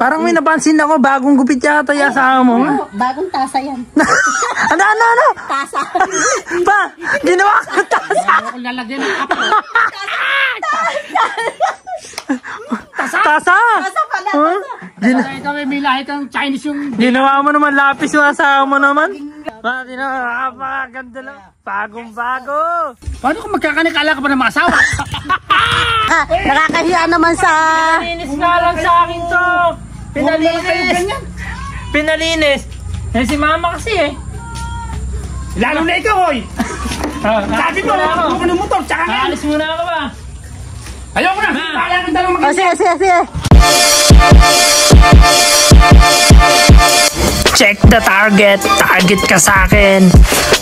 Parang may napansin ako, bagong gupit yata yung asawa mo. Bagong tasa yan. Ano? Tasa. Pa, ginawa ko tasa. Ako lalagyan ng kapo. Tasa? Tasa pala, tasa. Ikaw may lahi kang Chinese yung... Ginawa mo naman lapis yung asawa mo naman. Napakaganda lang. Bagong-bago. Paano kung magkakanikala ka pa ng mga asawa? Nakakahiya naman sa... Pinalinis nga lang sa akin to. Pinalinis. Eh si mama kasi eh. Lalo na ikaw, hoy! Sabi mo, huwag ka ng motor, tsaka nga! Alis muna ako ba? Ayoko na! Kaya kang dalawang Oh, sige. Check the target. Target ka sa akin.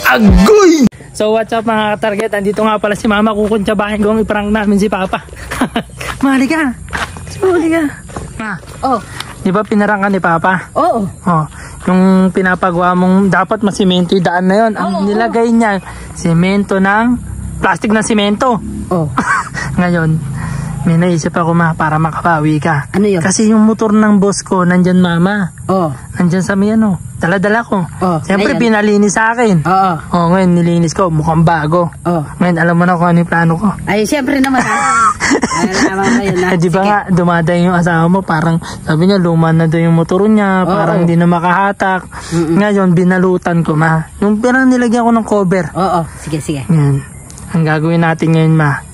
Agoy! So what's up mga ka-target? Andito nga pala si mama. Kukuntsabahin ko ang iprank namin si papa. Mali ka. Ma. Oh. Di ba pinarang ka ni papa? Oo. Oh, yung pinapagawa mong dapat masimento yung daan na yun. Ang nilagay niya, semento ng plastic na semento. Oh. Ngayon, may naisip ako para makabawi ka. Ano yun? Kasi yung motor ng boss ko, nandyan mama. Oh. Nandyan sa may ano, dala-dala ko. Oh, siyempre ayan. pinalinis sa akin. Oo. Oh, ngayon nilinis ko, mukhang bago. Oh. Ngayon alam mo na kung ano yung plano ko. Ay, siyempre naman. Alam mo yun. Eh, di ba nga, dumadayo yung asawa mo, parang sabi niya, luma na doon yung motor niya, parang hindi na makahatak. Ngayon, binalutan ko, ma. Yung parang nilagyan ko ng cover. Oo. Sige. Yan. Ang gagawin natin ngayon, ma,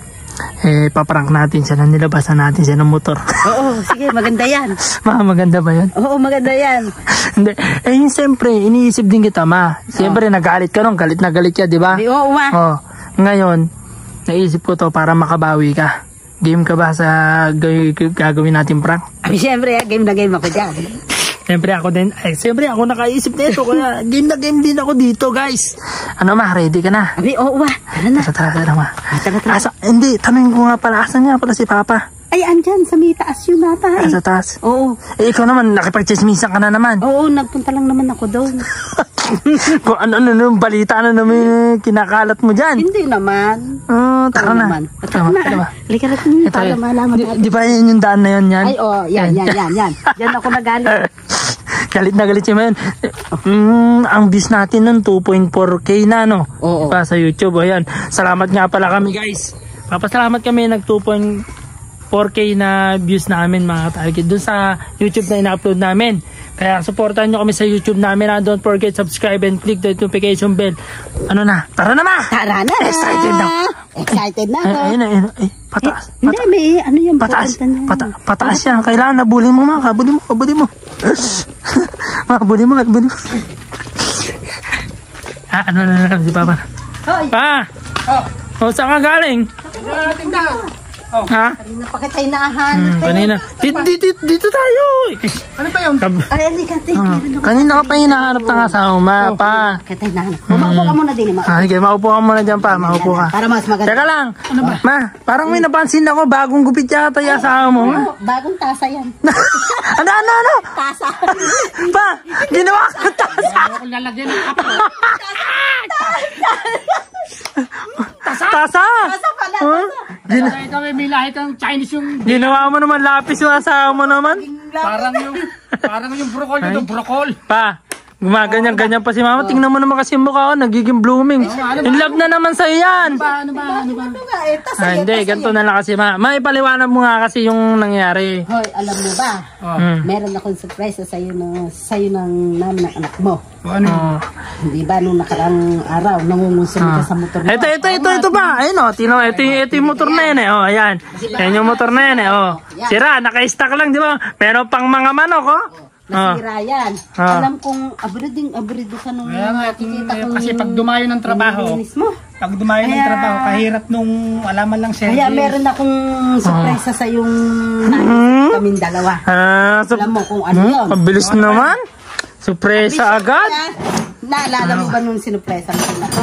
paprank natin siya, nilabasan natin siya ng motor. Oo, sige, maganda yan. Ma, maganda ba yun? Oo, maganda yan. Hindi. Yun siyempre, iniisip din kita, ma. Siyempre, nagalit ka nung, galit na galit ka, di ba? Oo, ma. Oh, ngayon, naisip ko to para makabawi ka. Game ka ba sa gagawin natin prank? Ay, siyempre, game na game ako dyan. Siyempre ako din. Siyempre ako nakaisip nito. Kaya game na game din ako dito, guys. Ano ma, ready ka na? Abi, oo, ma. Tara na. Tara ma. Tara. Hindi, tanongin ko nga pala. Asan nga pala si Papa? Ay, andyan, sa may taas yun nata. Sa taas? Oo. Ikaw naman, nakipag-chismisan ka na naman. Oo, nagpunta lang naman ako doon. Kung ano, balita na naman kinakalat mo dyan. Hindi naman. Tara na. Tara na. Halika na kami para malaman natin. Di ba yun yung daan na yun? Ay, oo, yan. Yan ako nagalit. Galit na galit siya man. Ang views natin nun 2.4k na, no? Oo. Pa sa YouTube. Ayan. Salamat nga pala kami, guys. Papasalamat kami, nag 2.4k na views namin, mga target, doon sa YouTube na ina-upload namin. Kaya supportan nyo kami sa YouTube namin. Don't forget, subscribe and click the notification bell. Ano na? Tara na, ma! Tara na! Excited na ako. Ayun. Pataas. Hindi, may ano yan. Pataas yan. Kailangan nabulin mo, ma. Kabulin mo. Ma, kabulin mo. Ano na si Papa? Pa! Saan ka galing? Ha? Kanina pa kita inahan. Kanina. Dito tayo. Ano ba yun? Ay, halika. Kanina ka pa hinahanap ng asawa, ma. Pa. Kita inahan. Maupo ka muna din. Sige, maupo ka muna dyan, pa. Maupo ka. Para mas maganda. Teka lang. Ma, parang may napansin ako. Bagong gupit yata yung asawa mo. Bagong tasa yan. Ano? Tasa. Pa, ginawa ko tasa. Ako lalagyan ng kapo. Tasa? Tasa pala. Ikaw may lahi kang Chinese yung... Ginawa mo naman lapis yung asawa mo naman. Parang yung brokol yun, brokol. Pa, gumaganyan-ganyan pa si mama. Tingnan mo naman kasi yung mukha ko, nagiging blooming. In love na naman sa'yo yan. Ano ba? Hindi, ganito na lang kasi ma. Maipaliwanag mo nga kasi yung nangyari. Hoy, alam mo ba? Meron akong surprise sa'yo ng namin ng anak mo. Ano? Hindi ba nung nakarang araw nangungunsum ka sa motor mo? Ito pa. Ayun o, ito yung motor na yan eh. Oh, ayan. Yan yung motor na yan eh. Oh. Sira, naka-stack lang, di ba? Pero pang mga manok, oh. Nasira yan. Alam kong abrid ka nung nakikita kong... Kasi pag dumayo ng trabaho, kahirap nung alaman lang siya. Kaya meron akong surprise sa yung kaming dalawa. Alam mo kung ano yun. Pabilis naman. Surpresa agad. Naalala mo ba nung sinurpresa mo ako?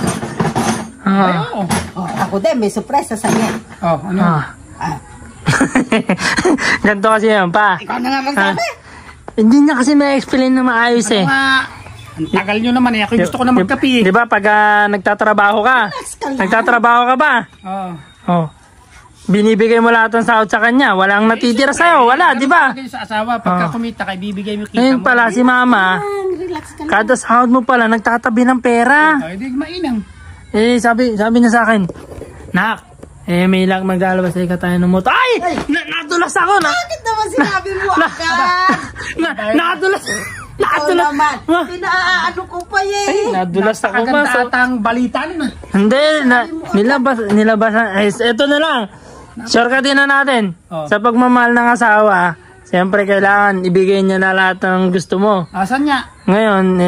Ako din, may surpresa sa iyo. Ano? Ganito kasi yan, pa. Ikaw na nga magsabi. Hindi niya kasi may-explain na maayos eh. Ang tagal nyo naman eh. Ako gusto ko na magkapi. Di ba pag nagtatrabaho ka? Nagtatrabaho ka ba? Oo. Oh. binibigay mo lahat ng sahod sa kanya. Walang natitira sa'yo. Wala, di ba? Sa asawa, pagka kumita ka, bibigay mo kita Ngayon mo. pala si mama, Relax ka lang. kada sahod mo pala, nagtatabi ng pera. Ay, di mainang. Sabi niya sa akin, Nak, may lang maglalabas sa tayo ng motor. Ay! Nadulas ako na! Bakit naman sinabi mo agad? Nadulas! Ikaw naman. Pinaaano ko pa Nadulas ako ba? Kaganda atang balita nun. Hindi, nilabas. Ito na lang. Shortcutin na natin. Sa pagmamahal ng asawa, siyempre kailangan ibigay niya na lahat ng gusto mo. Asan niya? Ngayon,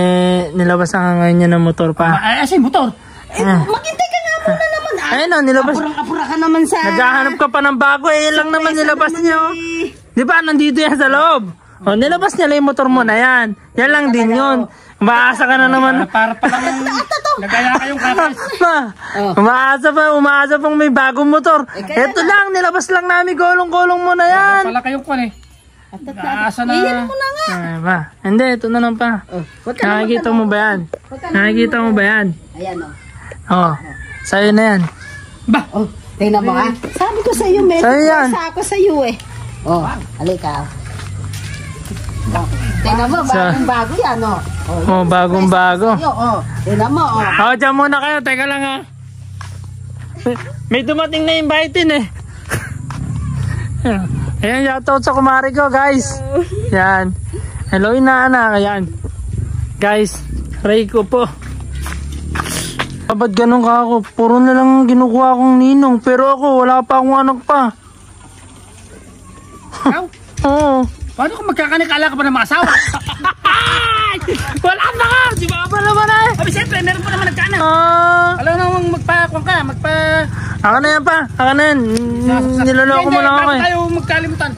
nilabas na ngayon niya ng motor pa. Asan motor? Maghintay ka nga muna naman. Ayun o, nilabas. Apura ka naman sa... Naghahanap ka pa ng bago, lang naman nilabas niyo. Di ba, nandito yan sa loob. O, nilabas niya lang yung motor mo na yan. Yan lang din yun. Umaasa ka na naman. Para pala nagaya kayong kakas. Umaasa pang may bagong motor. Ito lang, nilabas lang namin golong-golong mo na yan. Pala kayong kwan eh. Naasa na. Iyan mo na nga. Ba? Hindi, ito na lang pa. Nakikita mo ba yan? Nakikita mo ba yan? Ayan Oh, sa'yo na yan. Ba? Tingnan mo ha. Sabi ko sa iyo, may Sa'yo yan. ako sa iyo eh. Halika. Tingnan mo, bagong-bago yan Bagong-bago. Tingnan mo Diyan muna kayo. Teka lang ha. May dumating na invite eh. Ayan, shoutout sa kumari ko, guys. Yan. Hello, inaanak. Ayan. Guys, Ray ko po. Ba't ganun ka ako? Puro na lang ginukuha akong ninong. Pero ako, wala pa akong anak pa. Oo. Paano kung magkakanikala ka pa ng mga asawa? Wala pa ka! Di ba pa naman eh? Abi, siyempre, meron pa naman nagkaanak. Alam mo naman magpa-kwan ka, Ako na yan pa. Ako na yan. Niloloko mo lang ako eh. tayo magkalimutan.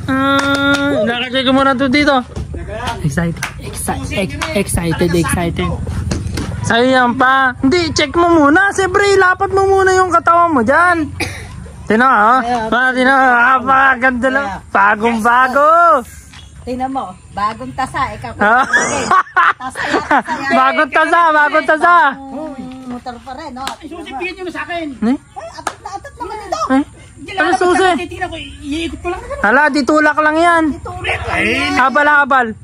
Nakacheck ko muna to dito. Excited. Sa'yo yan pa. Hindi, check mo muna. Siyempre, ilapat mo muna yung katawan mo dyan. Tingnan mo, napakaganda lang. Bagong-bago. Tingnan mo, bagong tasa. Ikaw Bagong tasa. Motor pa rin, no? Susipigyan nyo na sa akin. Eh? Atat naman ito. Ano susi? Titignan ko, iikot ko lang. Hala, ditulak lang yan. Habal.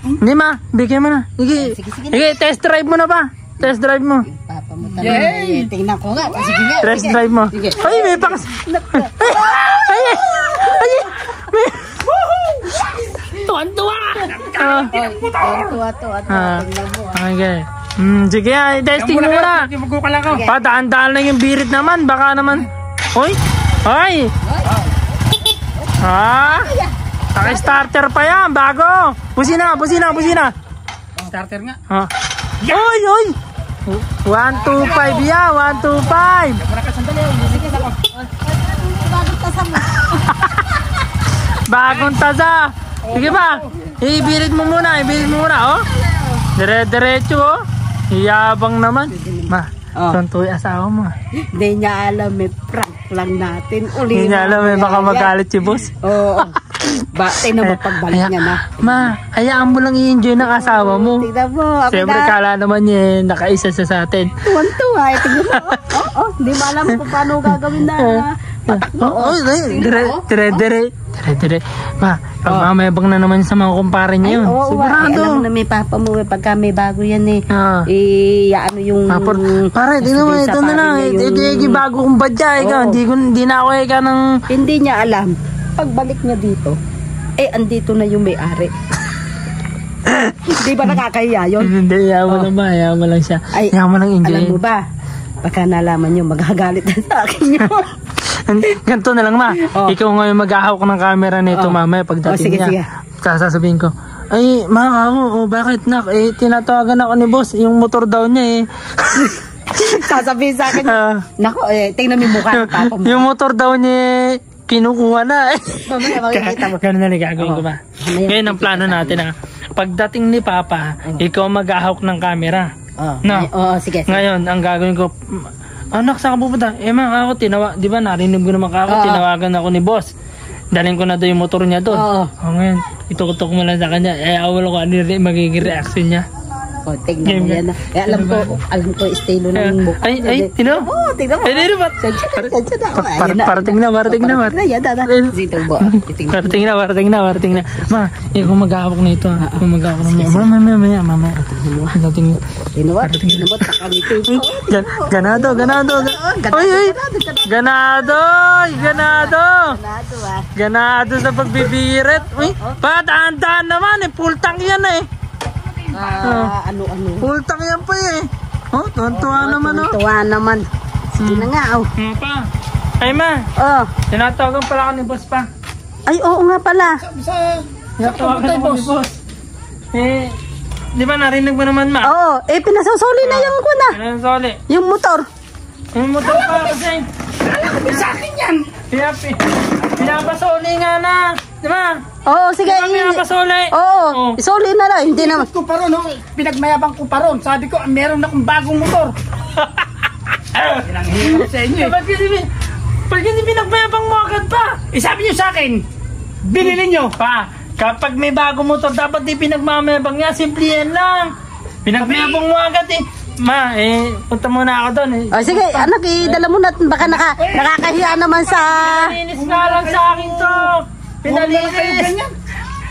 Hindi ma, bigyan mo na. Sige, test drive mo na pa. Test drive mo. Papa mo talaga. Tingnan ko nga. Sige nga. Test drive mo. Ay, may pakas. Ay. Tuwan-tuwa. Okay. Sige, testing mo muna. Daan lang yung birit naman. Baka naman. Hoy. Naka-starter pa yan. Bago. Busina. Starter nga. Oy. 125 yan. 125. Wala ka sandali. Bagong tasa mo. Bagong tasa. Sige ba? Ibirit mo muna. Oh. Dire-diretso oh. Iyabang naman. Ma, pronto yung asawa mo. Hindi niya alam, may prank lang natin. Hindi niya alam, baka magalit si boss. Oo. Tingnan mo pagbalik niya na. Ma, hayaan mo lang i-enjoy ng asawa mo. Tingnan mo. Siyempre, kala naman niya nakaisa sa atin. Tuwan-tuwa. Tingnan mo. Hindi mo alam kung paano gagawin na. Dire. Ma, pag mamaya bang na naman sa mga kumpare niya yun. Sigurado. Alam mo na may papa mo, pagka may bago yan ano yung... Pare, tingnan mo, ito na lang. Ito bago kong badya. Hindi na ako ng... Hindi niya alam. Pagbalik niya dito, andito na yung may-ari. Di ba nakakahiya yun? Hindi, hayaan mo lang siya. Hayaan mo lang enjoy. Alam mo ba, baka nalaman niyo, magagalit na sa akin yun. Ganito na lang ma. Ikaw ngayon mag-ahawak ng camera nito mamaya pagdating niya. Sasabihin ko, ay ma ako, bakit nak? Tinatawagan ako ni boss, yung motor daw niya Sasabihin sa akin, nako, tingnan mo yung mukha ng papa mo. Yung motor daw niya, kinukuha na Mamaya makikita mo. Ganun na lang gagawin ko ba? Ngayon ang plano natin pagdating ni papa, ikaw mag-ahawak ng camera. Sige. Ngayon, ang gagawin ko, anak, saan ka pupunta? Ma, ako, di ba, narinig ko naman ako, tinawagan ako ni boss. Daling ko na doon yung motor niya doon. Ngayon, itukutok mo lang sa kanya. Awal ko ano magiging reaction niya. Oh, tingnan mo yan. Eh, alam ko estilo ng mukha. Ay, tino? Oo, tingnan mo. Ay, tino ba? Parating na. Parating na. Ma, kung mag-aawak na ito, kung mag-aawak na ito. Mamaya. Tingnan mo, takamito. Ganado. Ganado sa pagbibirit. Uy, daan naman eh. Full tank yan eh. Ano? Full tank yan pa eh. Oh, tuwan naman. Sige na nga, oh. Pa. Ay, ma. Oh. Tinatawagan pala ako ni boss pa. Ay, oo nga pala. Tinatawagan ako ni boss. Eh, di ba narinig mo naman, ma? Oo, pinasosoli na yung kuna. Pinasosoli. Yung motor. Yung motor pa kasi. Sa akin yan. Pinapasoli nga na. Di ba? Oo, sige. Pinapasoli. Oo, isoli na lang. Hindi naman. Ko pa ron, pinagmayabang ko pa ron. Sabi ko, meron akong bagong motor. Pinanghihirap sa inyo eh. Pag hindi pinagmayabang mo agad pa. Sabi nyo sa akin, binili nyo. Pa, kapag may bagong motor, dapat di pinagmamayabang nga. Simple yan lang. Pinagmayabang mo agad eh. Ma, punta muna ako doon eh. Oh, sige, anak, idala mo na. Baka nakakahiya naman sa... Pinalinis nga lang sa akin to.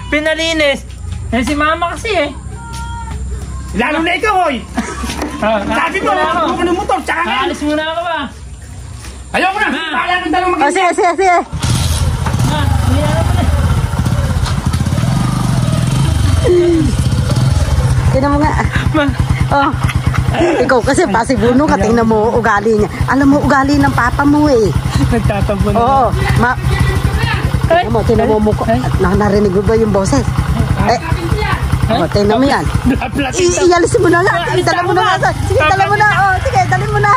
Pinalinis. Eh, si mama kasi eh. Lalo na ikaw, hoy. Sabi mo, huwag ko ng motor, tsaka nga. Alis muna ako ba? Ayoko na. Bahala ng dalawang Oh, sige. Ma, hindi na naman eh. Tingnan mo nga. Ma. Oh. Ikaw kasi pasibuno ka, tingnan mo ugali niya. Alam mo ugali ng papa mo eh. Nagtatampo na. Oo. Tingnan mo mukha. Narinig mo ba yung boses? Tingnan mo yan. Iyalis mo na nga. Dala mo na nga. Sige, dala mo na. Sige, dali mo na.